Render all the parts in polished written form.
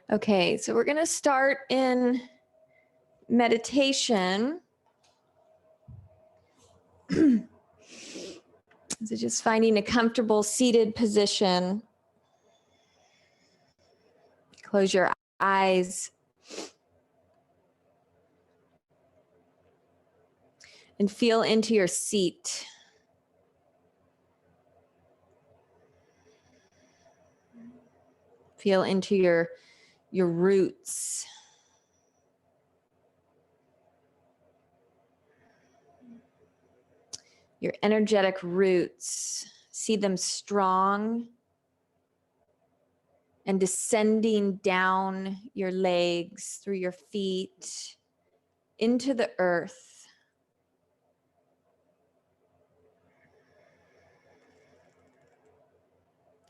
Okay, so we're going to start in meditation. So just finding a comfortable seated position. Close your eyes. And feel into your seat. Feel into your roots. Your energetic roots. See them strong and descending down your legs, through your feet, into the earth.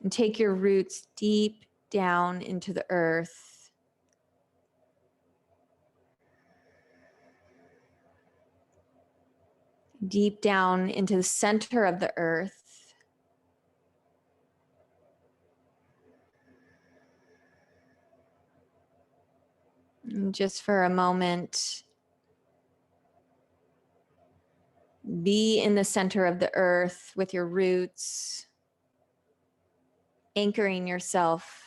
And take your roots deep down into the earth. Deep down into the center of the earth. And just for a moment, be in the center of the earth with your roots, anchoring yourself.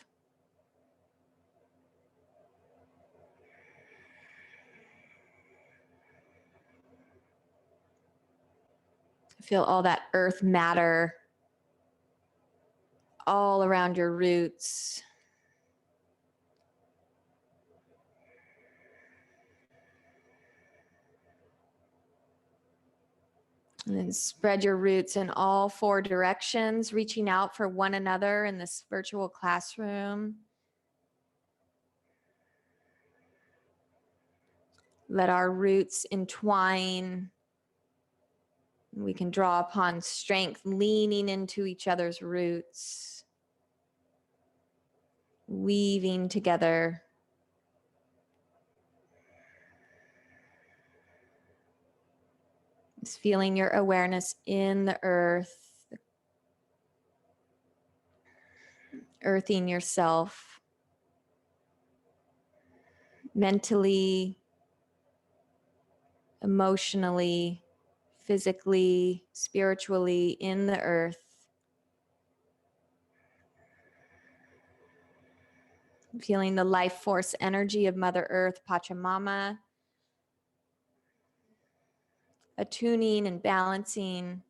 Feel all that earth matter all around your roots. And then spread your roots in all four directions, reaching out for one another in this virtual classroom. Let our roots entwine. We can draw upon strength, leaning into each other's roots, weaving together. Just feeling your awareness in the earth, earthing yourself mentally, emotionally, physically, spiritually in the earth. Feeling the life force energy of Mother Earth, Pachamama, attuning and balancing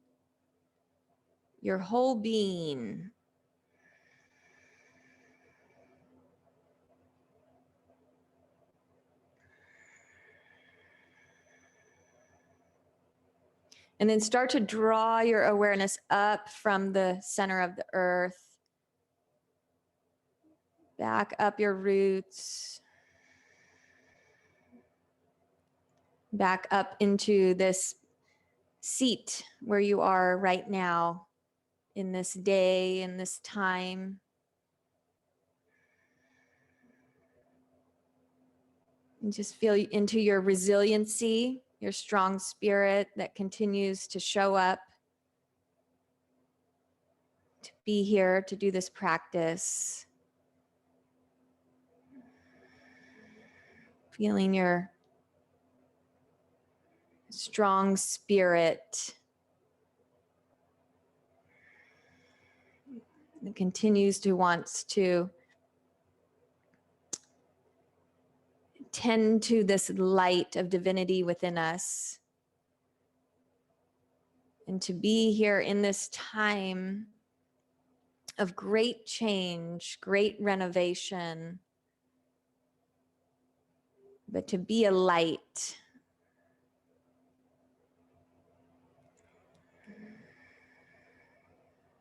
your whole being. And then start to draw your awareness up from the center of the earth, back up your roots, back up into this seat where you are right now, in this day, in this time. And just feel into your resiliency, your strong spirit that continues to show up, to be here, to do this practice. Feeling your strong spirit that continues to want to tend to this light of divinity within us, and to be here in this time of great change, great renovation, but to be a light.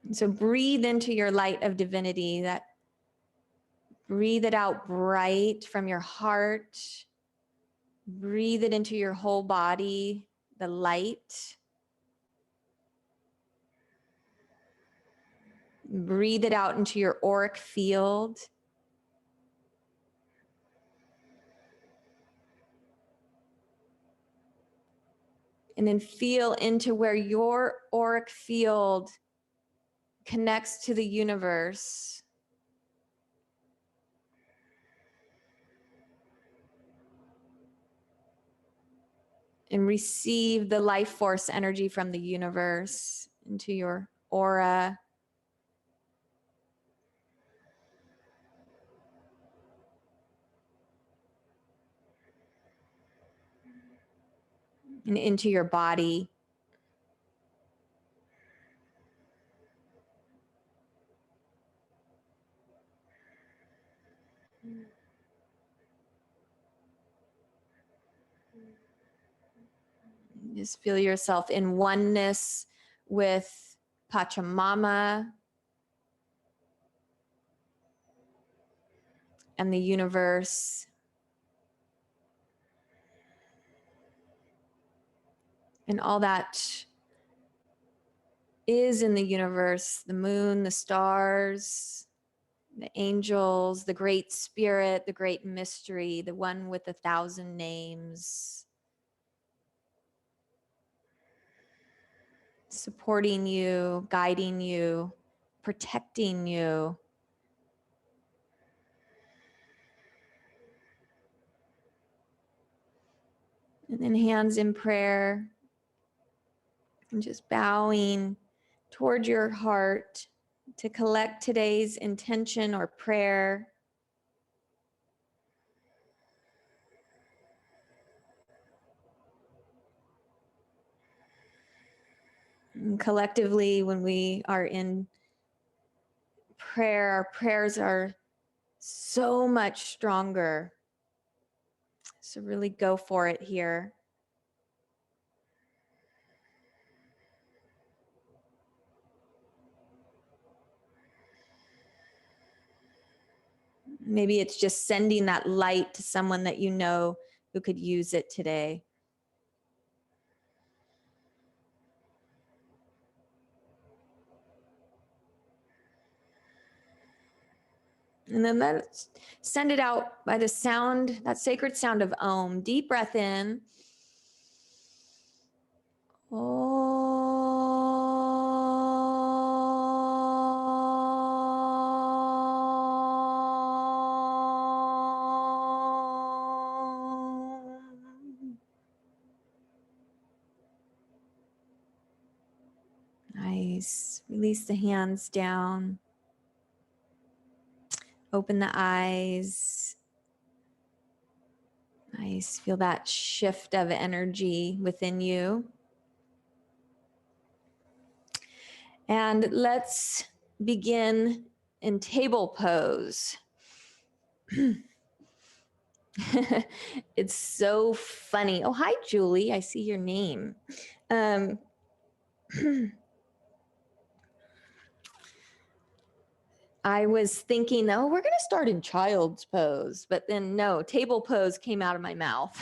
And so breathe into your light of divinity, that breathe it out bright from your heart. Breathe it into your whole body, the light. Breathe it out into your auric field. And then feel into where your auric field connects to the universe. and receive the life force energy from the universe into your aura. And into your body. Just feel yourself in oneness with Pachamama and the universe. And all that is in the universe, the moon, the stars, the angels, the great spirit, the great mystery, the one with 1,000 names, supporting you, guiding you, protecting you. And then hands in prayer and just bowing toward your heart to collect today's intention or prayer. And collectively, when we are in prayer, our prayers are so much stronger. So really go for it here. Maybe it's just sending that light to someone that you know who could use it today. And then let's send it out by the sound, that sacred sound of Om. Deep breath in. Nice. Release the hands down. Open the eyes. Nice. Feel that shift of energy within you. And let's begin in table pose. It's so funny. Oh, hi, Julie. I see your name. I was thinking, oh, we're going to start in child's pose, but then no, table pose came out of my mouth.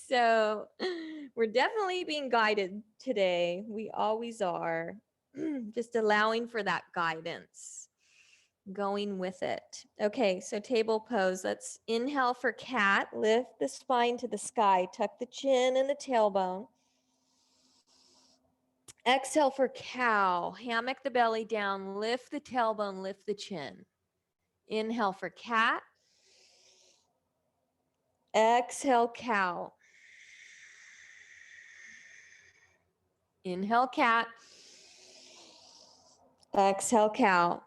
So we're definitely being guided today. We always are. Just allowing for that guidance, going with it. Okay, so table pose. Let's inhale for cat, lift the spine to the sky, tuck the chin and the tailbone. Exhale for cow, hammock the belly down, lift the tailbone, lift the chin. Inhale for cat. Exhale, cow. Inhale, cat. Exhale, cow.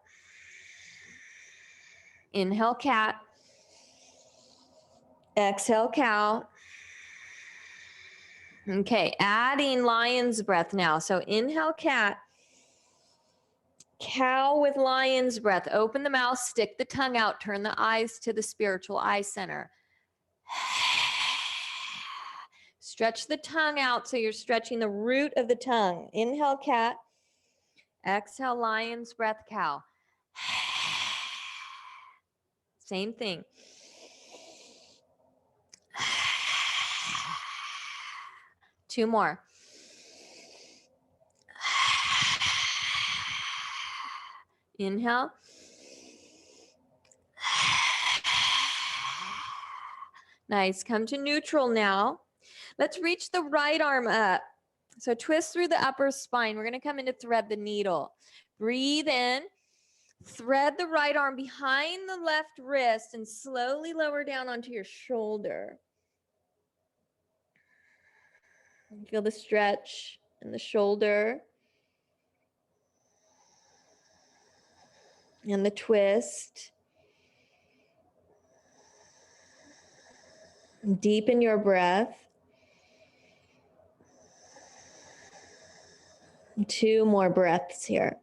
Inhale, cat. Exhale, cow. Okay, adding lion's breath now. So inhale, cat. Cow with lion's breath. Open the mouth, stick the tongue out, turn the eyes to the spiritual eye center. Stretch the tongue out so you're stretching the root of the tongue. Inhale, cat. Exhale, lion's breath, cow. Same thing. Two more. Inhale. Nice. Come to neutral now. Let's reach the right arm up. So twist through the upper spine. We're going to come in to thread the needle. Breathe in. Thread the right arm behind the left wrist and slowly lower down onto your shoulder. Feel the stretch in the shoulder and the twist. Deepen your breath. 2 more breaths here.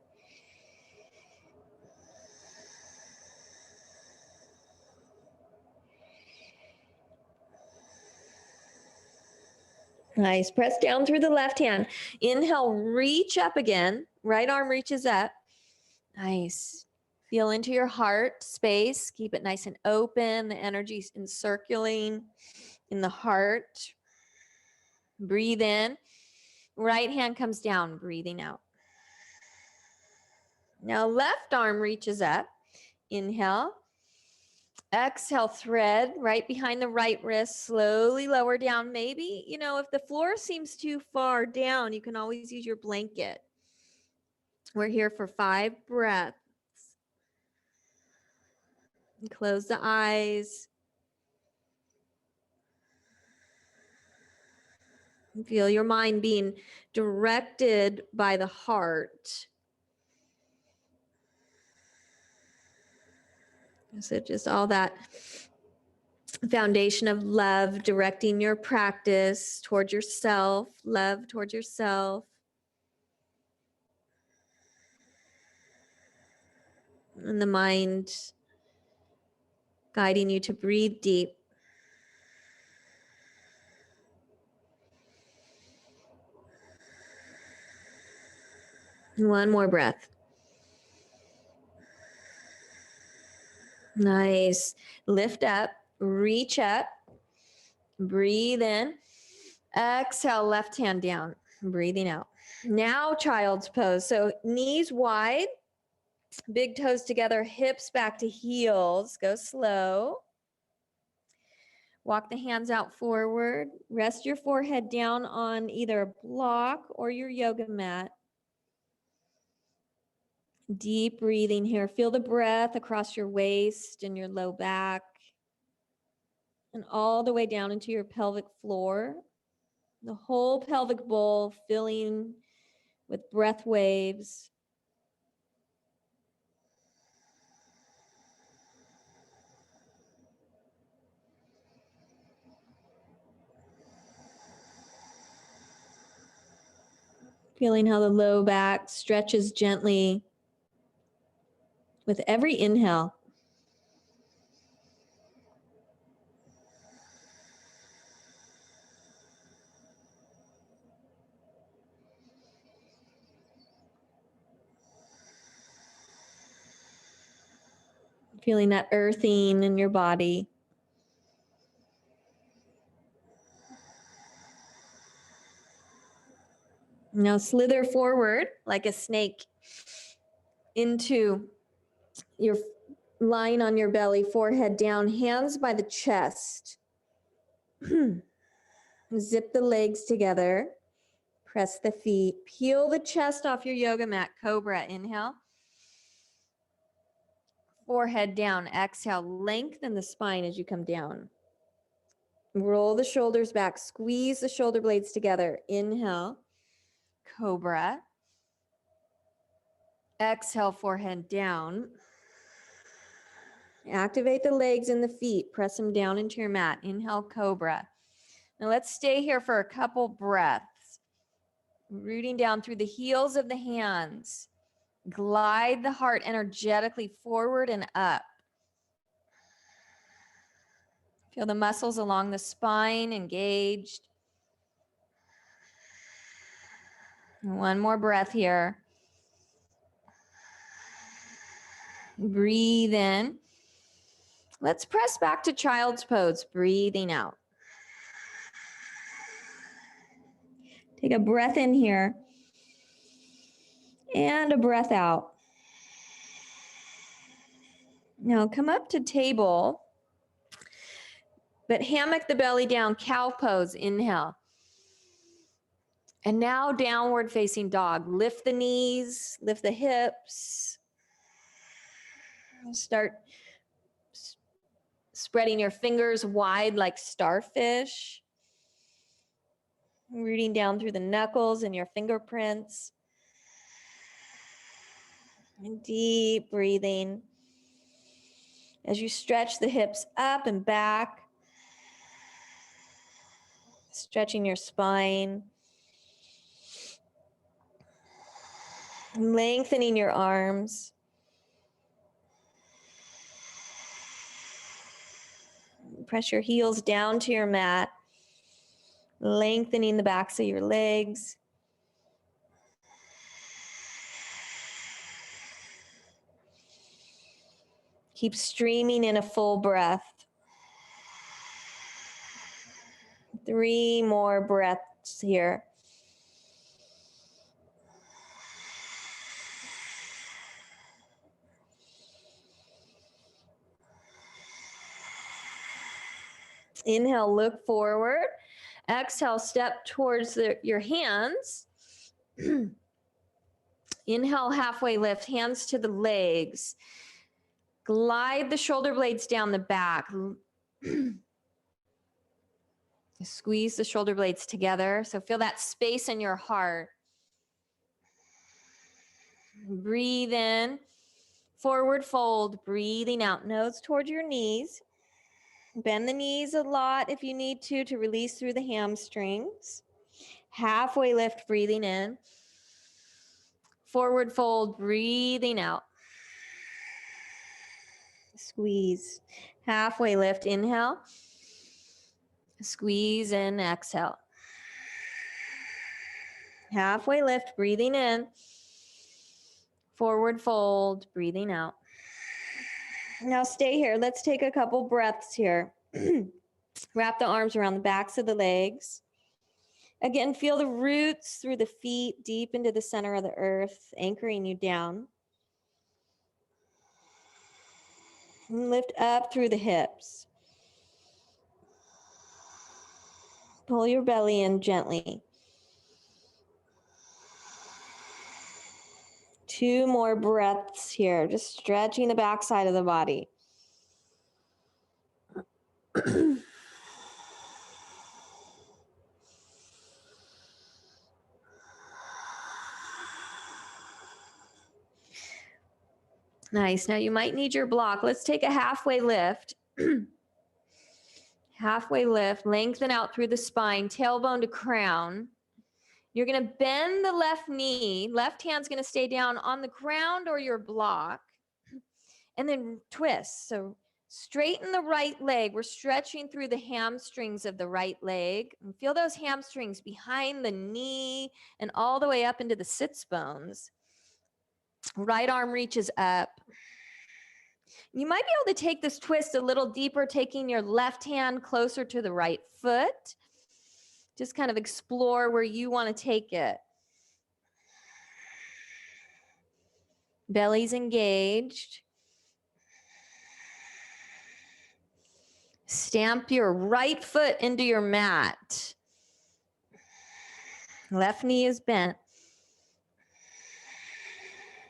Nice. Press down through the left hand. Inhale, reach up again. Right arm reaches up. Nice. Feel into your heart space. Keep it nice and open. The energy's encirculating in the heart. Breathe in. Right hand comes down, breathing out. Now left arm reaches up. Inhale. Exhale, thread right behind the right wrist, slowly lower down. Maybe, if the floor seems too far down, you can always use your blanket. We're here for 5 breaths. Close the eyes. Feel your mind being directed by the heart. So just all that foundation of love, directing your practice towards yourself, love towards yourself. And the mind guiding you to breathe deep. One more breath. Nice. Lift up, reach up, breathe in. Exhale, left hand down, breathing out. Now child's pose. So knees wide, big toes together, hips back to heels. Go slow. Walk the hands out forward. Rest your forehead down on either a block or your yoga mat. Deep breathing here. Feel the breath across your waist and your low back and all the way down into your pelvic floor. The whole pelvic bowl filling with breath waves. Feeling how the low back stretches gently with every inhale. Feeling that earthing in your body. Now slither forward like a snake into your lying on your belly, forehead down, hands by the chest. Zip the legs together. Press the feet. Peel the chest off your yoga mat. Cobra, inhale. Forehead down. Exhale. Lengthen the spine as you come down. Roll the shoulders back. Squeeze the shoulder blades together. Inhale. Cobra. Exhale, forehead down. Activate the legs and the feet. Press them down into your mat. Inhale, Cobra. Now let's stay here for a couple breaths. Rooting down through the heels of the hands. Glide the heart energetically forward and up. Feel the muscles along the spine engaged. One more breath here. Breathe in. Let's press back to child's pose, breathing out. Take a breath in here and a breath out. Now come up to table, but hammock the belly down, cow pose, inhale. And now downward facing dog. Lift the knees, lift the hips. Start spreading your fingers wide like starfish. Rooting down through the knuckles and your fingerprints. And deep breathing as you stretch the hips up and back, stretching your spine, lengthening your arms. Press your heels down to your mat, lengthening the backs of your legs. Keep streaming in a full breath. 3 more breaths here. Inhale, look forward. Exhale, step towards your hands. Inhale, halfway lift, hands to the legs. Glide the shoulder blades down the back. Squeeze the shoulder blades together. So feel that space in your heart. Breathe in, forward fold, breathing out, nose towards your knees. Bend the knees a lot if you need to release through the hamstrings. Halfway lift, breathing in. Forward fold, breathing out. Squeeze. Halfway lift, inhale. Squeeze in, exhale. Halfway lift, breathing in. Forward fold, breathing out. Now stay here. Let's take a couple breaths here. Wrap the arms around the backs of the legs. Again, feel the roots through the feet deep into the center of the earth, anchoring you down. And lift up through the hips. Pull your belly in gently. 2 more breaths here, just stretching the backside of the body. Nice. Now you might need your block. Let's take a halfway lift. Halfway lift, lengthen out through the spine, tailbone to crown. You're going to bend the left knee. Left hand's going to stay down on the ground or your block. And then twist. So straighten the right leg. We're stretching through the hamstrings of the right leg. And feel those hamstrings behind the knee and all the way up into the sits bones. Right arm reaches up. You might be able to take this twist a little deeper, taking your left hand closer to the right foot. Just kind of explore where you want to take it. Belly's engaged. Stamp your right foot into your mat. Left knee is bent.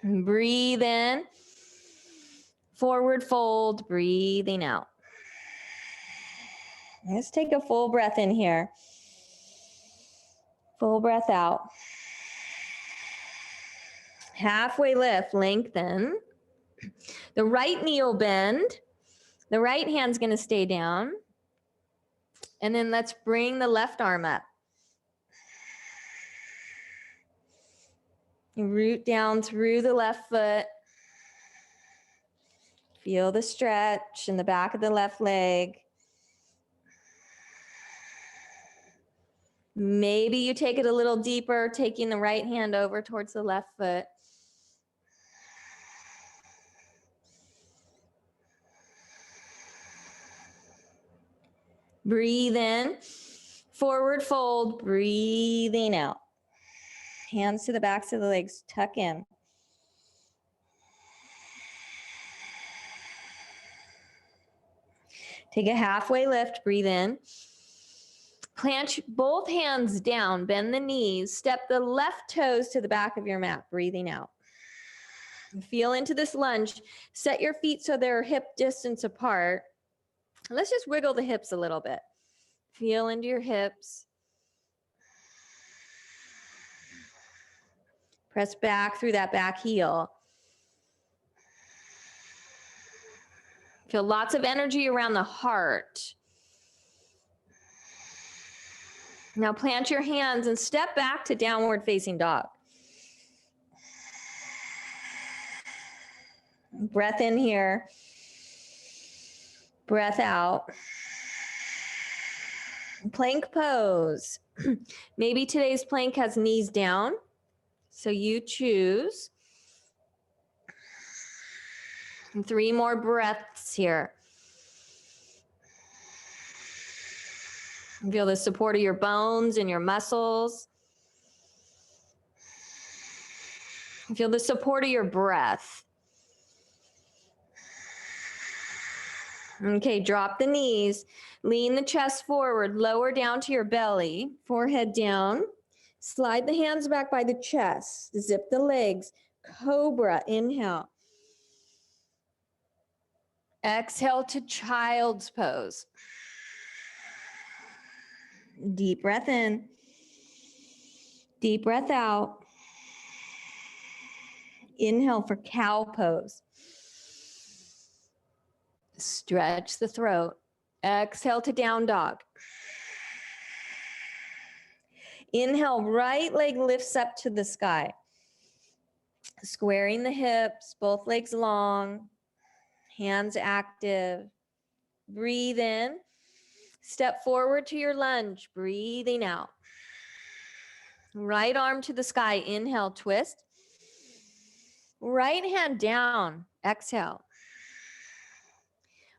Breathe in. Forward fold, breathing out. Let's take a full breath in here. Full breath out. Halfway lift, lengthen. The right knee will bend. The right hand's going to stay down. And then let's bring the left arm up. Root down through the left foot. Feel the stretch in the back of the left leg. Maybe you take it a little deeper, taking the right hand over towards the left foot. Breathe in, forward fold, breathing out. Hands to the backs of the legs, tuck in. Take a halfway lift, breathe in. Plant both hands down, bend the knees, step the left toes to the back of your mat, breathing out. Feel into this lunge. Set your feet so they're hip distance apart. Let's just wiggle the hips a little bit. Feel into your hips. Press back through that back heel. Feel lots of energy around the heart. Now plant your hands and step back to downward facing dog. Breath in here. Breath out. Plank pose. Maybe today's plank has knees down, so you choose. And 3 more breaths here. Feel the support of your bones and your muscles. Feel the support of your breath. Okay, drop the knees. Lean the chest forward, lower down to your belly, forehead down. Slide the hands back by the chest. Zip the legs. Cobra, inhale. Exhale to child's pose. Deep breath in. Deep breath out. Inhale for cow pose. Stretch the throat. Exhale to down dog. Inhale, right leg lifts up to the sky. Squaring the hips, both legs long, hands active. Breathe in. Step forward to your lunge, breathing out. Right arm to the sky, inhale, twist. Right hand down, exhale.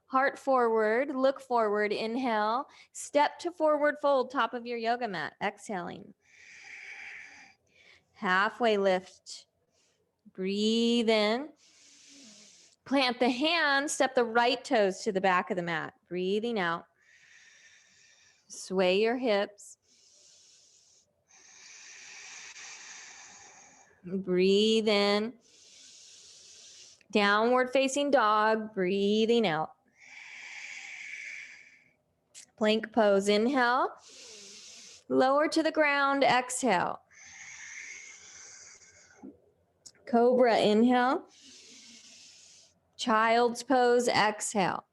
Heart forward, look forward, inhale. Step to forward fold, top of your yoga mat, exhaling. Halfway lift, breathe in. Plant the hands, step the right toes to the back of the mat, breathing out. Sway your hips. Breathe in. Downward facing dog, breathing out. Plank pose, inhale. Lower to the ground, exhale. Cobra, inhale. Child's pose, exhale.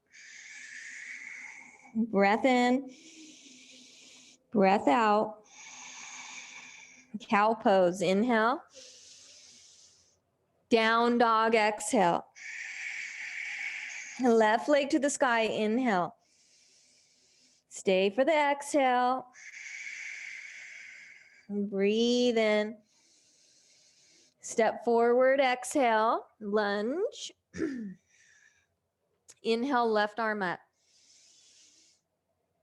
Breath in. Breath out. Cow pose, inhale. Down dog, exhale. Left leg to the sky, inhale. Stay for the exhale. Breathe in. Step forward, exhale, lunge. Inhale, left arm up.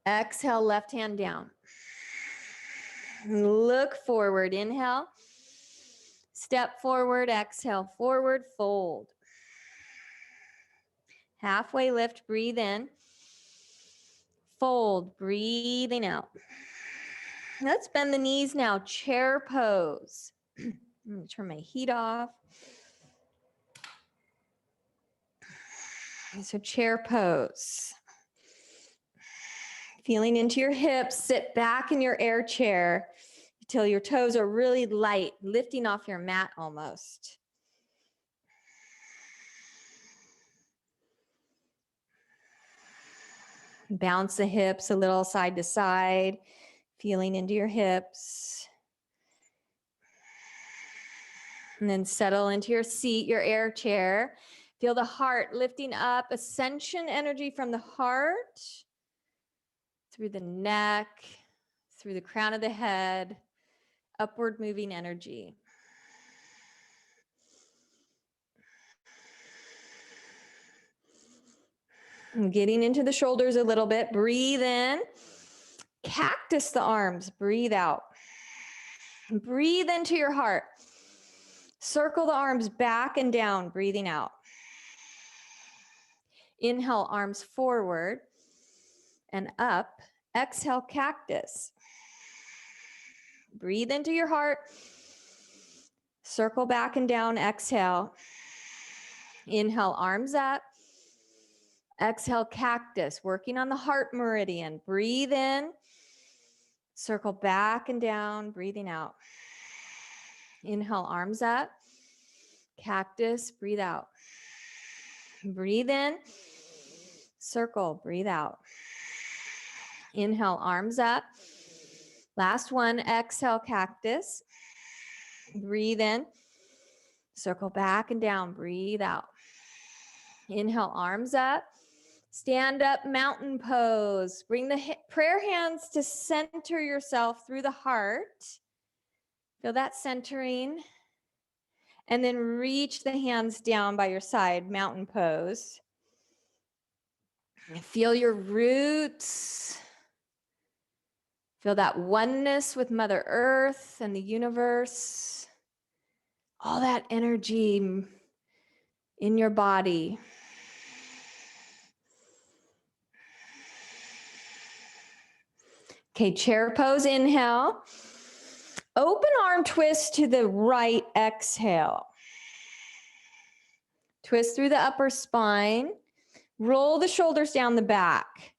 Exhale, left hand down. Look forward, inhale. Step forward, exhale, forward fold. Halfway lift, breathe in. Fold, breathing out. Let's bend the knees now, chair pose. I'm going to turn my heat off. So chair pose. Feeling into your hips, sit back in your air chair until your toes are really light, lifting off your mat almost. Bounce the hips a little side to side, feeling into your hips. And then settle into your seat, your air chair. Feel the heart lifting up, ascension energy from the heart, through the neck, through the crown of the head, upward moving energy. And getting into the shoulders a little bit. Breathe in. Cactus the arms. Breathe out. Breathe into your heart. Circle the arms back and down, breathing out. Inhale, arms forward and up. Exhale, cactus. Breathe into your heart. Circle back and down, exhale. Inhale, arms up. Exhale, cactus, working on the heart meridian. Breathe in. Circle back and down, breathing out. Inhale, arms up. Cactus, breathe out. Breathe in. Circle, breathe out. Inhale, arms up. Last one, exhale, cactus. Breathe in. Circle back and down, breathe out. Inhale, arms up. Stand up, mountain pose. Bring the prayer hands to center yourself through the heart. Feel that centering. And then reach the hands down by your side, mountain pose. Feel your roots. Feel that oneness with Mother Earth and the universe. All that energy in your body. Okay, chair pose, inhale. Open arm twist to the right, exhale. Twist through the upper spine. Roll the shoulders down the back.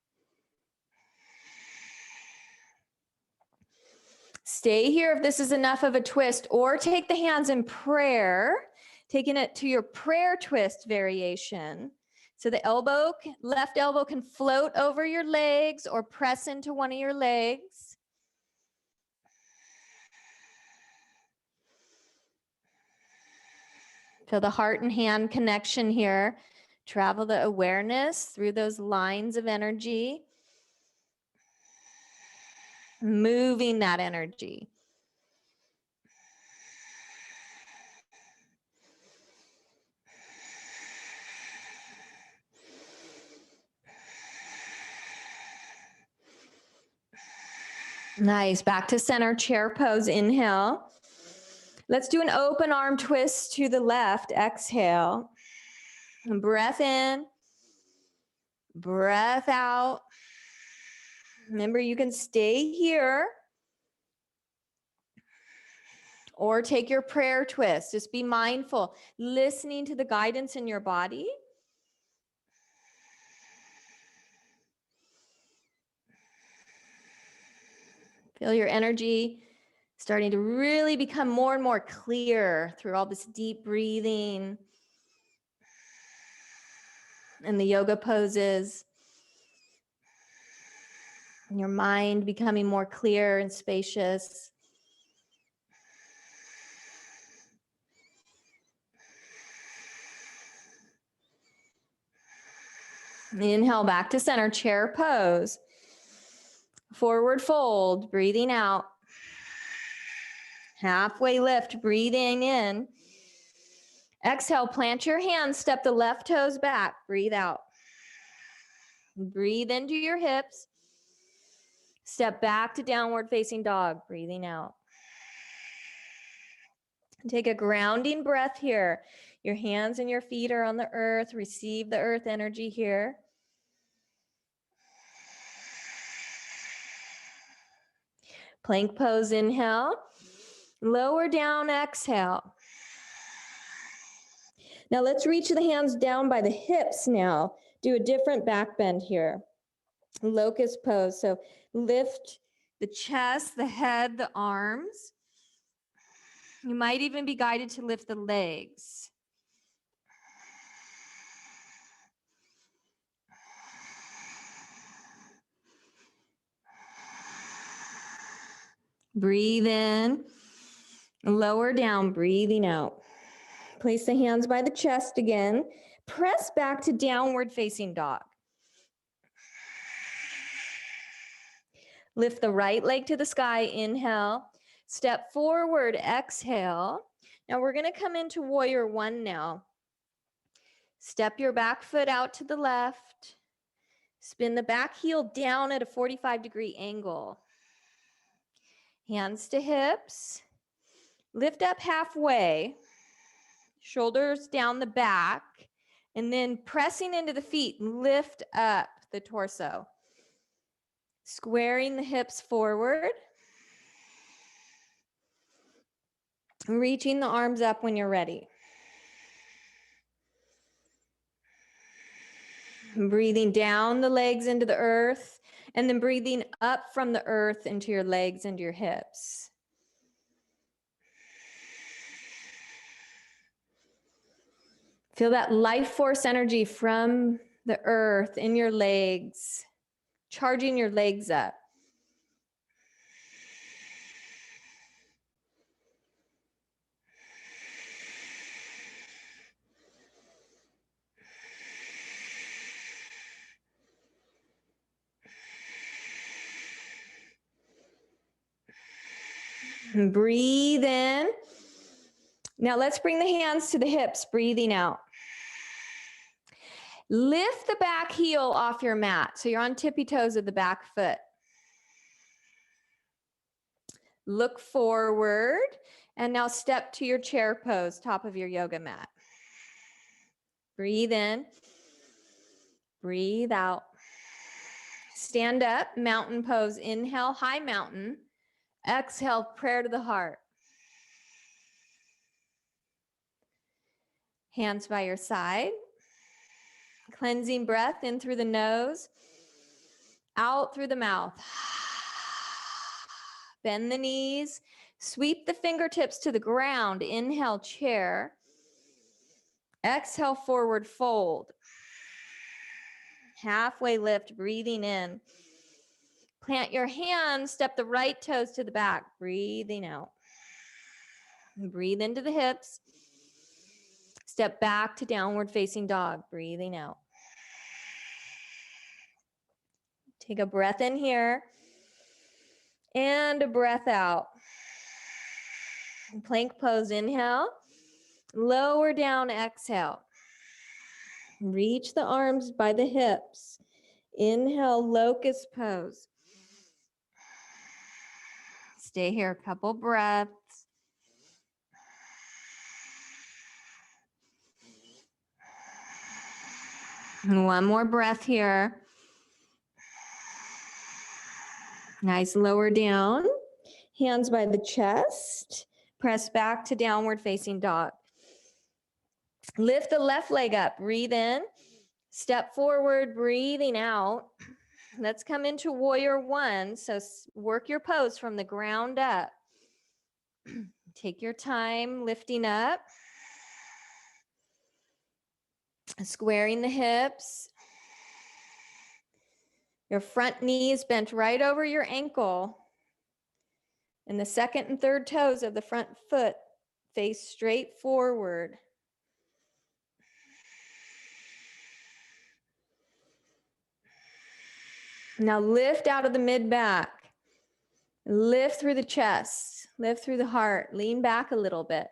Stay here if this is enough of a twist, or take the hands in prayer, taking it to your prayer twist variation. So the left elbow can float over your legs or press into one of your legs. Feel the heart and hand connection here. Travel the awareness through those lines of energy. Moving that energy. Nice. Back to center, chair pose, inhale. Let's do an open arm twist to the left, exhale. Breath in, breath out. Remember, you can stay here or take your prayer twist. Just be mindful, listening to the guidance in your body. Feel your energy starting to really become more and more clear through all this deep breathing and the yoga poses. And your mind becoming more clear and spacious. Inhale back to center, chair pose. Forward fold, breathing out. Halfway lift, breathing in. Exhale, plant your hands, step the left toes back, breathe out. Breathe into your hips. Step back to downward facing dog, breathing out. Take a grounding breath here. Your hands and your feet are on the earth. Receive the earth energy here. Plank pose, inhale. Lower down, exhale. Now let's reach the hands down by the hips now. Do a different back bend here. Locust pose. So lift the chest, the head, the arms. You might even be guided to lift the legs. Breathe in, lower down, breathing out. Place the hands by the chest again. Press back to downward facing dog. Lift the right leg to the sky, inhale. Step forward, exhale. Now we're gonna come into warrior one now. Step your back foot out to the left. Spin the back heel down at a 45-degree angle. Hands to hips. Lift up halfway. Shoulders down the back. And then pressing into the feet, lift up the torso. Squaring the hips forward. Reaching the arms up when you're ready. Breathing down the legs into the earth, and then breathing up from the earth into your legs and your hips. Feel that life force energy from the earth in your legs, charging your legs up. And breathe in. Now let's bring the hands to the hips, breathing out. Lift the back heel off your mat. So you're on tippy toes of the back foot. Look forward. And now step to your chair pose, top of your yoga mat. Breathe in. Breathe out. Stand up, mountain pose. Inhale, high mountain. Exhale, prayer to the heart. Hands by your side. Cleansing breath in through the nose, out through the mouth. Bend the knees. Sweep the fingertips to the ground. Inhale, chair. Exhale, forward fold. Halfway lift, breathing in. Plant your hands, step the right toes to the back, breathing out. Breathe into the hips. Step back to downward facing dog, breathing out. Take a breath in here and a breath out. Plank pose, inhale. Lower down, exhale. Reach the arms by the hips. Inhale, locust pose. Stay here a couple breaths. And one more breath here. Nice, lower down. Hands by the chest. Press back to downward facing dog. Lift the left leg up. Breathe in. Step forward, breathing out. Let's come into warrior one. So work your pose from the ground up. Take your time lifting up. Squaring the hips. Your front knee is bent right over your ankle. And the second and third toes of the front foot face straight forward. Now lift out of the mid-back. Lift through the chest. Lift through the heart. Lean back a little bit.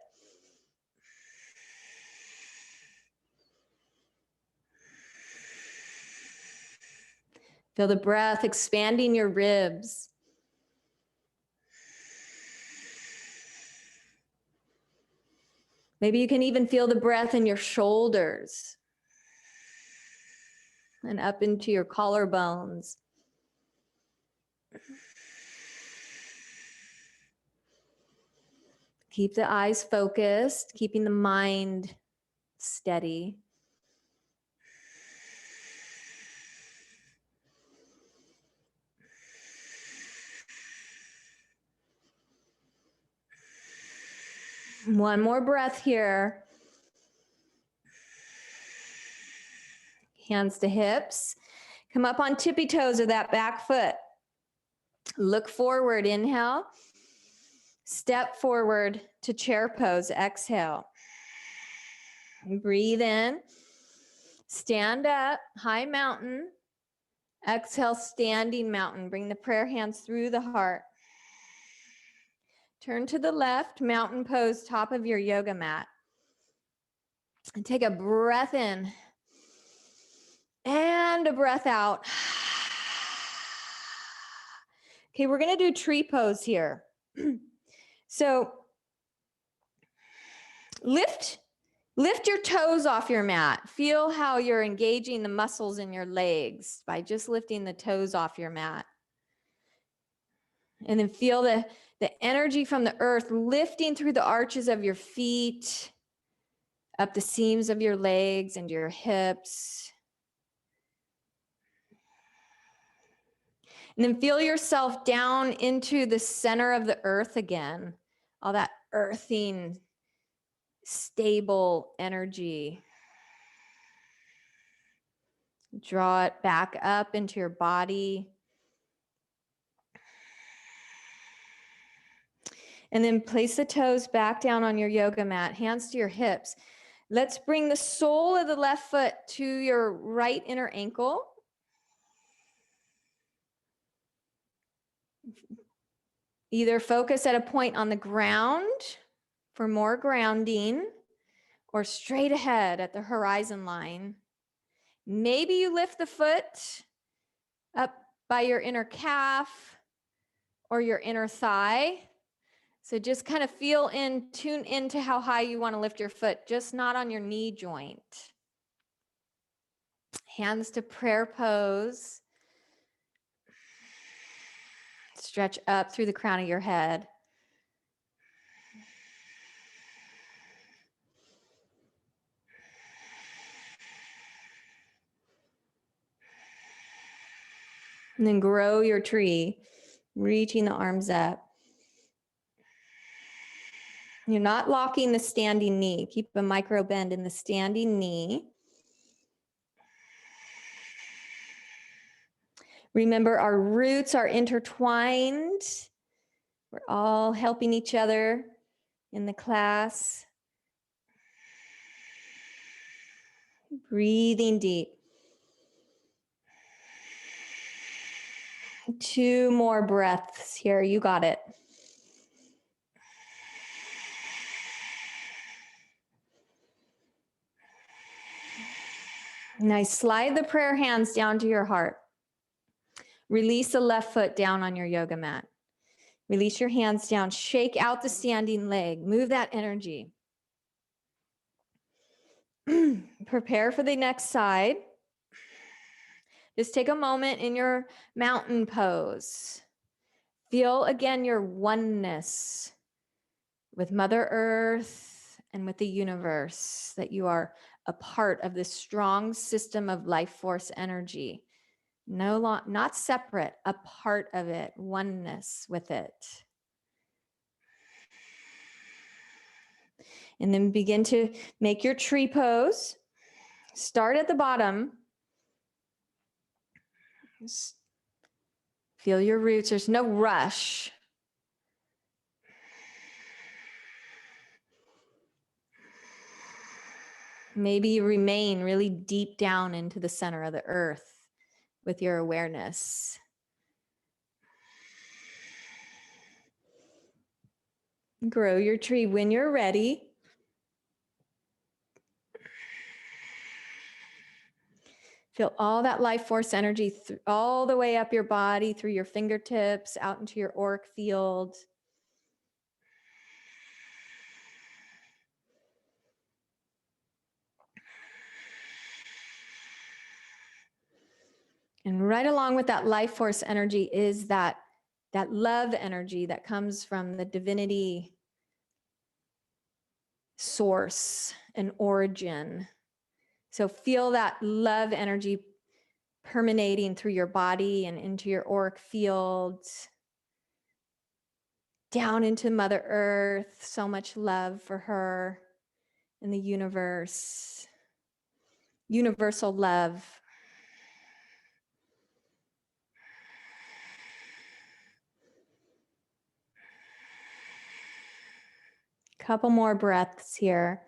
Feel the breath expanding your ribs. Maybe you can even feel the breath in your shoulders and up into your collarbones. Keep the eyes focused, keeping the mind steady. One more breath here. Hands to hips. Come up on tippy toes of that back foot. Look forward, inhale. Step forward to chair pose, exhale. Breathe in. Stand up, high mountain. Exhale, standing mountain. Bring the prayer hands through the heart. Turn to the left, mountain pose, top of your yoga mat. And take a breath in and a breath out. Okay, we're going to do tree pose here. So lift your toes off your mat. Feel how you're engaging the muscles in your legs by just lifting the toes off your mat. And then feel the energy from the earth lifting through the arches of your feet, up the seams of your legs and your hips. And then feel yourself down into the center of the earth again. All that earthing, stable energy. Draw it back up into your body. And then place the toes back down on your yoga mat, hands to your hips. Let's bring the sole of the left foot to your right inner ankle. Either focus at a point on the ground for more grounding, or straight ahead at the horizon line. Maybe you lift the foot up by your inner calf or your inner thigh. So just kind of tune into how high you want to lift your foot, just not on your knee joint. Hands to prayer pose. Stretch up through the crown of your head. And then grow your tree, reaching the arms up. You're not locking the standing knee. Keep a micro bend in the standing knee. Remember, our roots are intertwined. We're all helping each other in the class. Breathing deep. 2 more breaths here. You got it. Nice. Slide the prayer hands down to your heart. Release the left foot down on your yoga mat. Release your hands down. Shake out the standing leg. Move that energy. Prepare for the next side. Just take a moment in your mountain pose. Feel again your oneness with Mother Earth and with the universe, that you are a part of this strong system of life force energy. Not separate, a part of it, oneness with it. And then begin to make your tree pose. Start at the bottom. Feel your roots. There's no rush. Maybe you remain really deep down into the center of the earth with your awareness. Grow your tree when you're ready. Feel all that life force energy all the way up your body, through your fingertips, out into your auric field. And right along with that life force energy is that love energy that comes from the divinity source and origin. So feel that love energy permeating through your body and into your auric field, down into Mother Earth. So much love for her and the universe. Universal love. Couple more breaths here.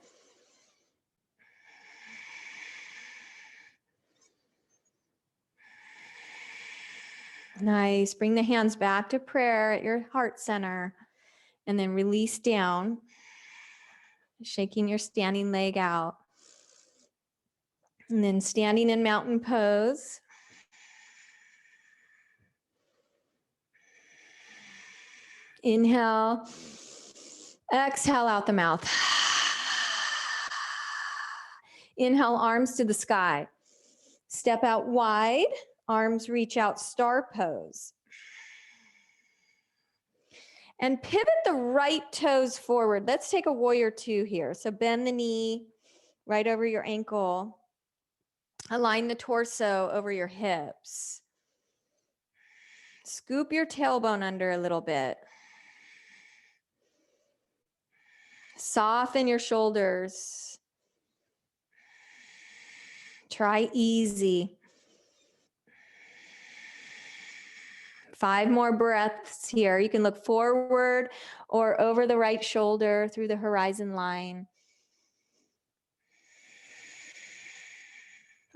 Nice. Bring the hands back to prayer at your heart center, and then release down, shaking your standing leg out. And then standing in mountain pose. Inhale, exhale out the mouth. Inhale, arms to the sky. Step out wide, arms reach out, star pose. And pivot the right toes forward. Let's take a warrior 2 here. So bend the knee right over your ankle. Align the torso over your hips. Scoop your tailbone under a little bit. Soften your shoulders. Try easy. 5 more breaths here. You can look forward or over the right shoulder through the horizon line.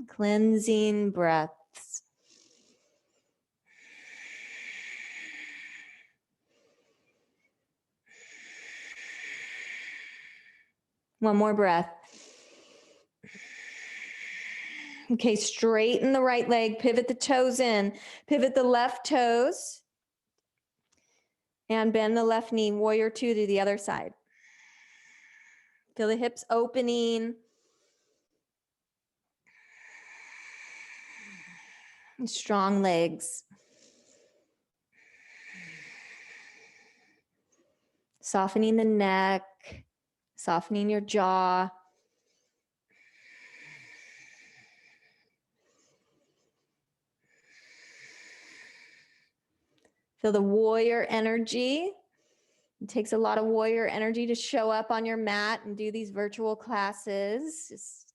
Cleansing breaths. One more breath. Okay, straighten the right leg, pivot the toes in, pivot the left toes, and bend the left knee, warrior 2 to the other side. Feel the hips opening. And strong legs. Softening the neck, softening your jaw. Feel the warrior energy. It takes a lot of warrior energy to show up on your mat and do these virtual classes. Just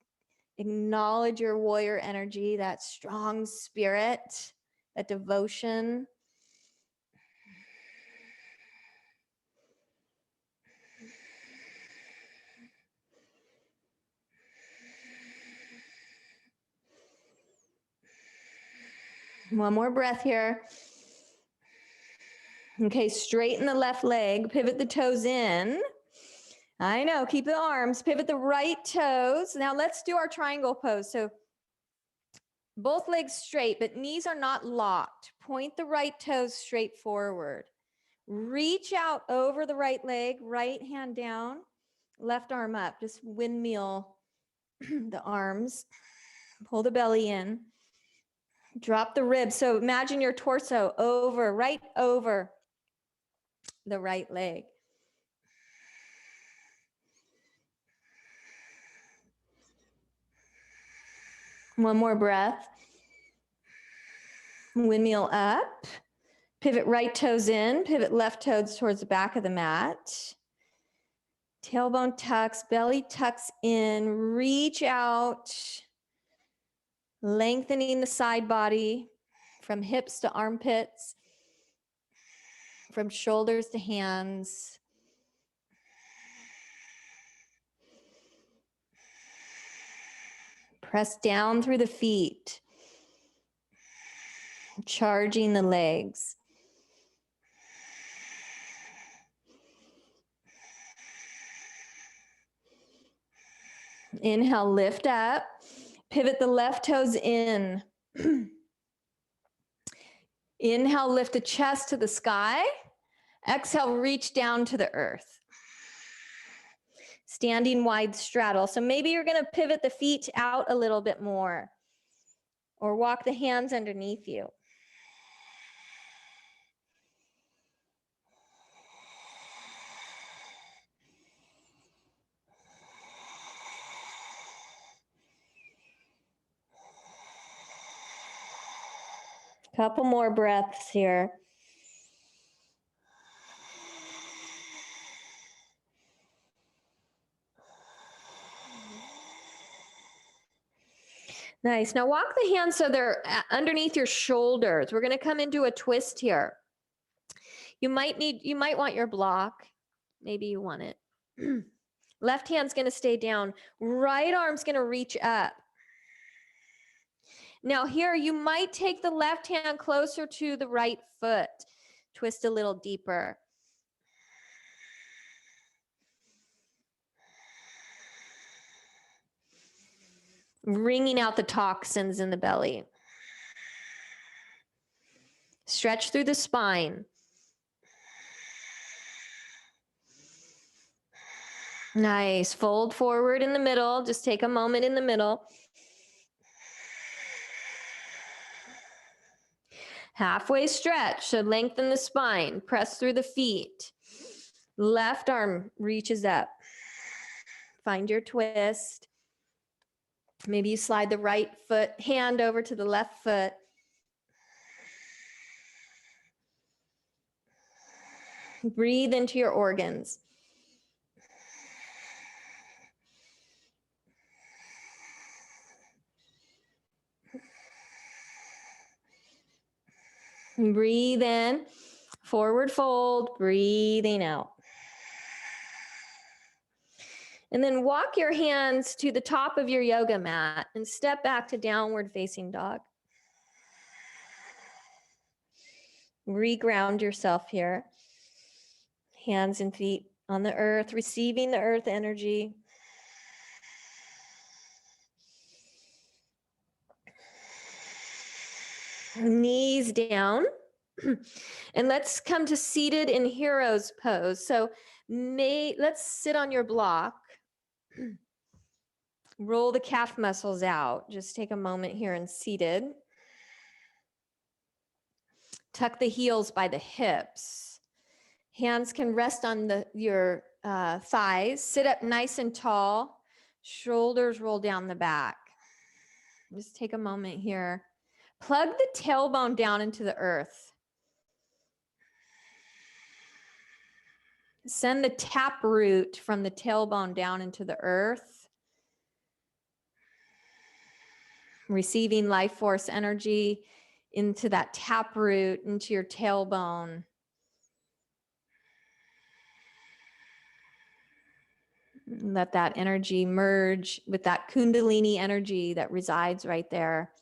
acknowledge your warrior energy, that strong spirit, that devotion. One more breath here. Okay, straighten the left leg, pivot the toes in. I know, keep the arms, pivot the right toes. Now let's do our triangle pose. So both legs straight, but knees are not locked. Point the right toes straight forward. Reach out over the right leg, right hand down, left arm up. Just windmill the arms. Pull the belly in. Drop the ribs. So imagine your torso over, right over the right leg. One more breath. Windmill up. Pivot right toes in. Pivot left toes towards the back of the mat. Tailbone tucks, belly tucks in. Reach out. Lengthening the side body from hips to armpits, from shoulders to hands. Press down through the feet, charging the legs. Inhale, lift up. Pivot the left toes in. Inhale, lift the chest to the sky. Exhale, reach down to the earth. Standing wide straddle. So maybe you're going to pivot the feet out a little bit more, or walk the hands underneath you. Couple more breaths here. Nice. Now walk the hands so they're underneath your shoulders. We're going to come into a twist here. You might want your block. Maybe you want it. Left hand's going to stay down. Right arm's going to reach up. Now here, you might take the left hand closer to the right foot. Twist a little deeper. Wringing out the toxins in the belly. Stretch through the spine. Nice. Fold forward in the middle. Just take a moment in the middle. Halfway stretch, so lengthen the spine. Press through the feet. Left arm reaches up. Find your twist. Maybe you slide the right hand over to the left foot. Breathe into your organs. Breathe in, forward fold, breathing out. And then walk your hands to the top of your yoga mat and step back to downward facing dog. Reground yourself here. Hands and feet on the earth, receiving the earth energy. Knees down. And let's come to seated in hero's pose. So let's sit on your block. Roll the calf muscles out. Just take a moment here and seated. Tuck the heels by the hips. Hands can rest on your thighs. Sit up nice and tall. Shoulders roll down the back. Just take a moment here. Plug the tailbone down into the earth. Send the tap root from the tailbone down into the earth. Receiving life force energy into that tap root, into your tailbone. Let that energy merge with that Kundalini energy that resides right there.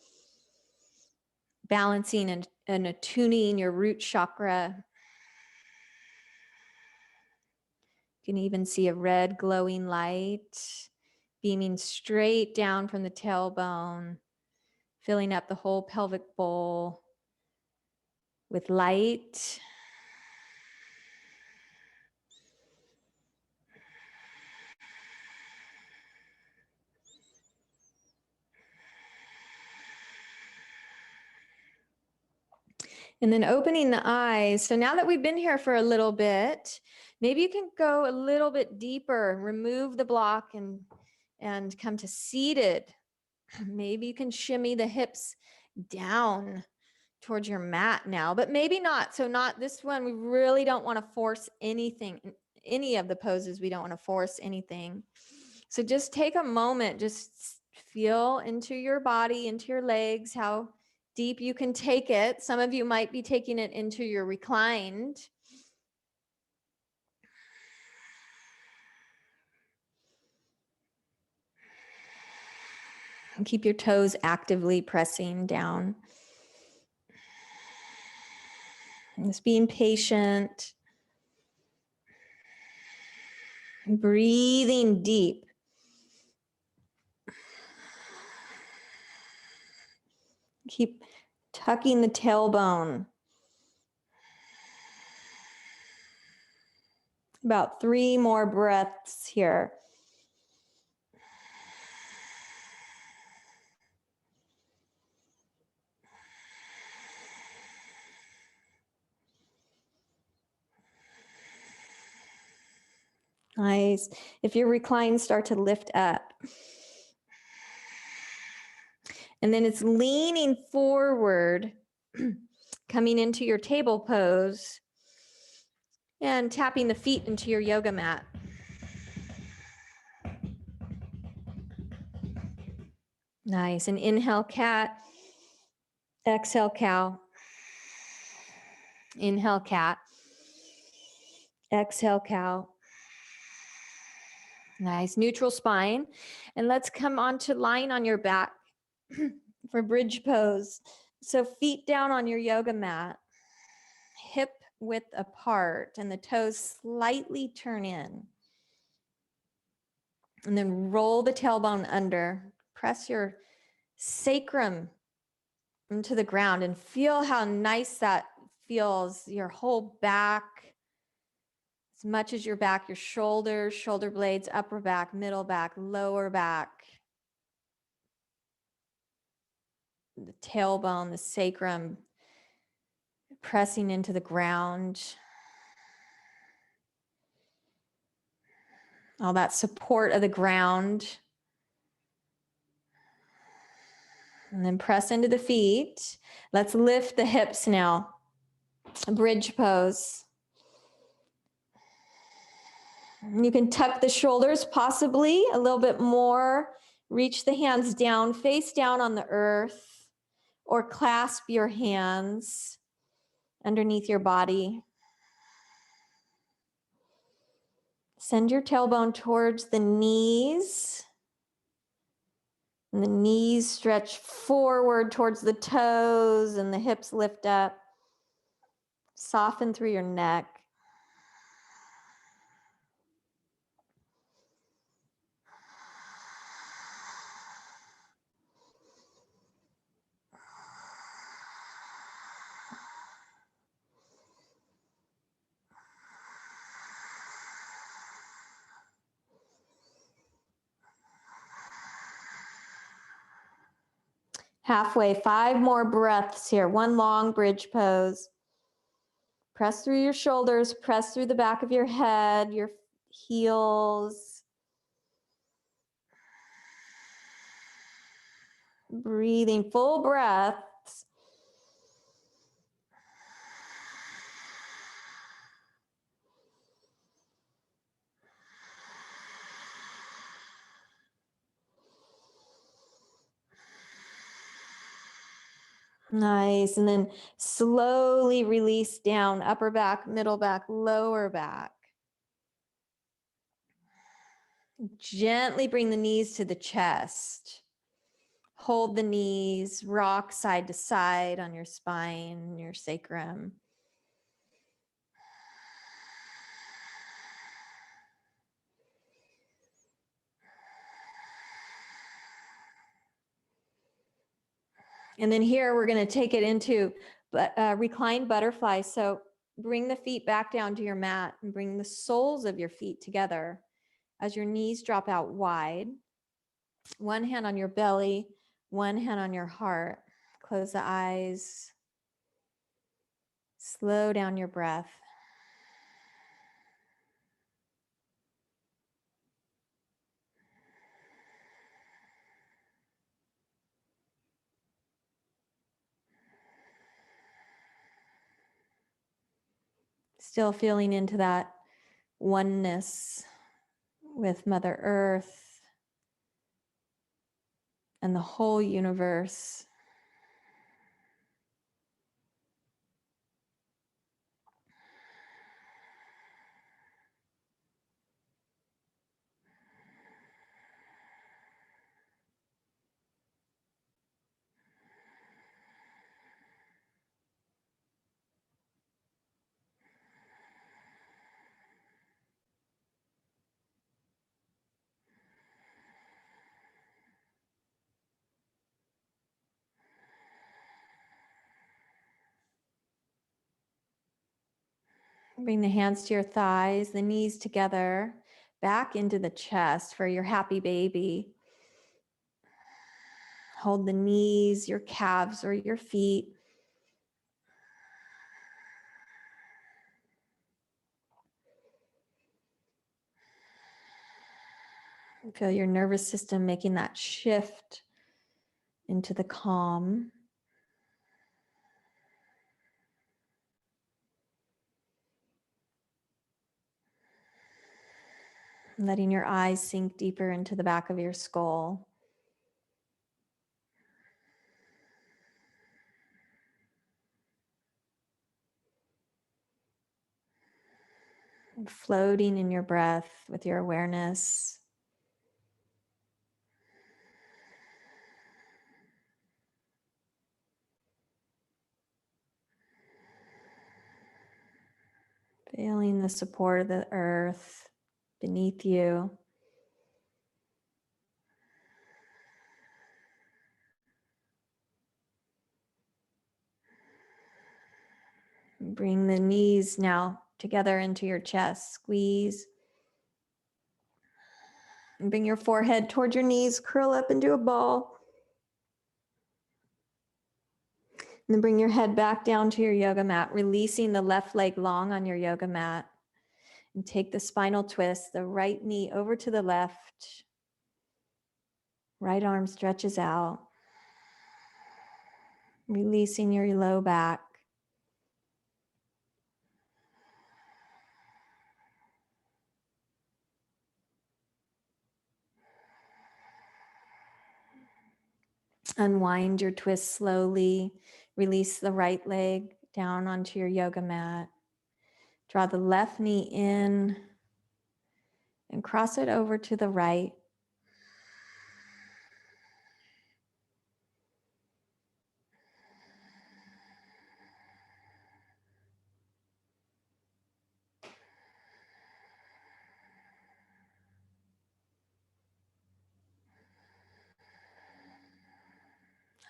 Balancing and attuning your root chakra. You can even see a red glowing light beaming straight down from the tailbone, filling up the whole pelvic bowl with light. And then opening the eyes. So now that we've been here for a little bit, maybe you can go a little bit deeper, remove the block and come to seated. Maybe you can shimmy the hips down towards your mat now, but maybe not. So not this one. We really don't want to force anything. Any of the poses, we don't want to force anything. So just take a moment, just feel into your body, into your legs, how deep you can take it. Some of you might be taking it into your reclined. And keep your toes actively pressing down. And just being patient. Breathing deep. Keep tucking the tailbone. About 3 more breaths here. Nice. If you're reclined, start to lift up. And then it's leaning forward, coming into your table pose, and tapping the feet into your yoga mat. Nice. And inhale, cat. Exhale, cow. Inhale, cat. Exhale, cow. Nice. Neutral spine. And let's come on to lying on your back for bridge pose. So feet down on your yoga mat, hip width apart, and the toes slightly turn in. And then roll the tailbone under. Press your sacrum into the ground and feel how nice that feels. Your whole back, as much as your back, your shoulders, shoulder blades, upper back, middle back, lower back. The tailbone, the sacrum, pressing into the ground. All that support of the ground. And then press into the feet. Let's lift the hips now. Bridge pose. You can tuck the shoulders possibly a little bit more. Reach the hands down, face down on the earth, or clasp your hands. underneath your body. Send your tailbone towards the knees. And the knees stretch forward towards the toes and the hips lift up. Soften through your neck. Halfway, 5 more breaths here. One long bridge pose. Press through your shoulders, press through the back of your head, your heels. Breathing full breaths. Nice. And then slowly release down, upper back, middle back, lower back. Gently bring the knees to the chest. Hold the knees, rock side to side on your spine, your sacrum. And then here we're going to take it into reclined butterfly. So bring the feet back down to your mat and bring the soles of your feet together as your knees drop out wide. One hand on your belly, one hand on your heart. Close the eyes. Slow down your breath. Still feeling into that oneness with Mother Earth and the whole universe. Bring the hands to your thighs, the knees together, back into the chest for your happy baby. Hold the knees, your calves, or your feet. Feel your nervous system making that shift into the calm. Letting your eyes sink deeper into the back of your skull. And floating in your breath with your awareness. Feeling the support of the earth beneath you. Bring the knees now together into your chest. Squeeze. And bring your forehead towards your knees. Curl up into a ball. And then bring your head back down to your yoga mat, releasing the left leg long on your yoga mat. And take the spinal twist, the right knee over to the left. Right arm stretches out. Releasing your low back. Unwind your twist slowly. Release the right leg down onto your yoga mat. Draw the left knee in and cross it over to the right.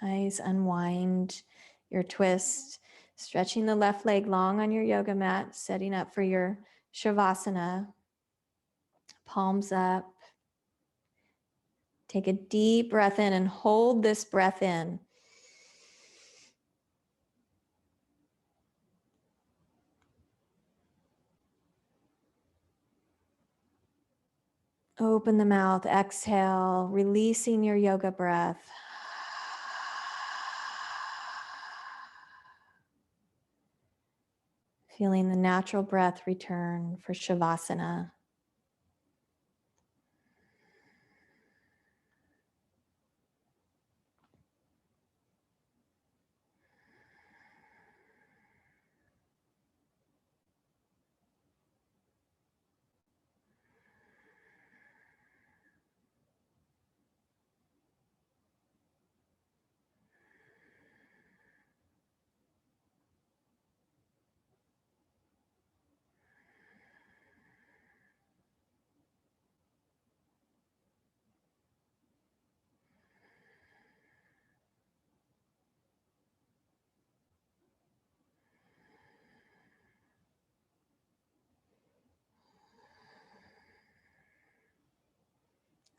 Nice, unwind your twist, stretching the left leg long on your yoga mat, setting up for your Shavasana. Palms up. Take a deep breath in and hold this breath in. Open the mouth, exhale, releasing your yoga breath. Feeling the natural breath return for Shavasana.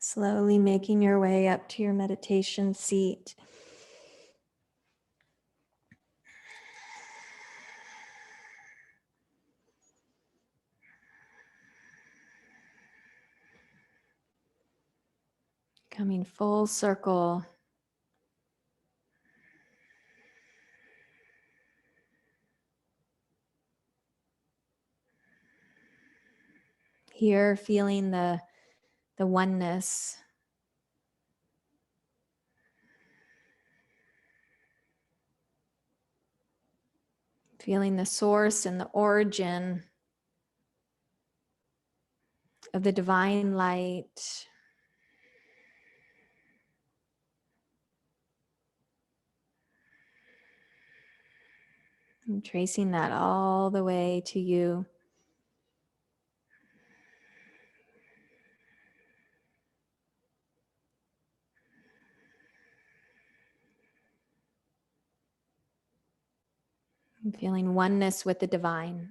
Slowly making your way up to your meditation seat. Coming full circle. Here, feeling the oneness. Feeling the source and the origin of the divine light. And tracing that all the way to you. And feeling oneness with the divine.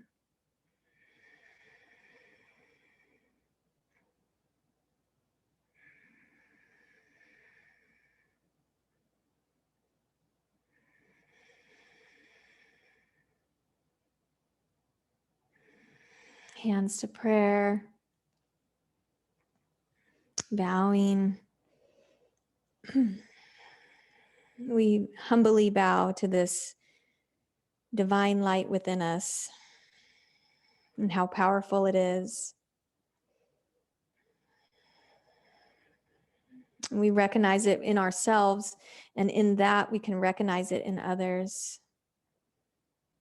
Hands to prayer. Bowing. We humbly bow to this divine light within us and how powerful it is. We recognize it in ourselves, and in that we can recognize it in others.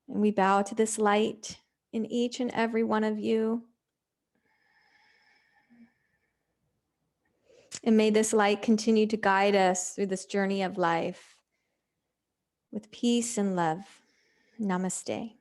And we bow to this light in each and every one of you. And may this light continue to guide us through this journey of life with peace and love. Namaste.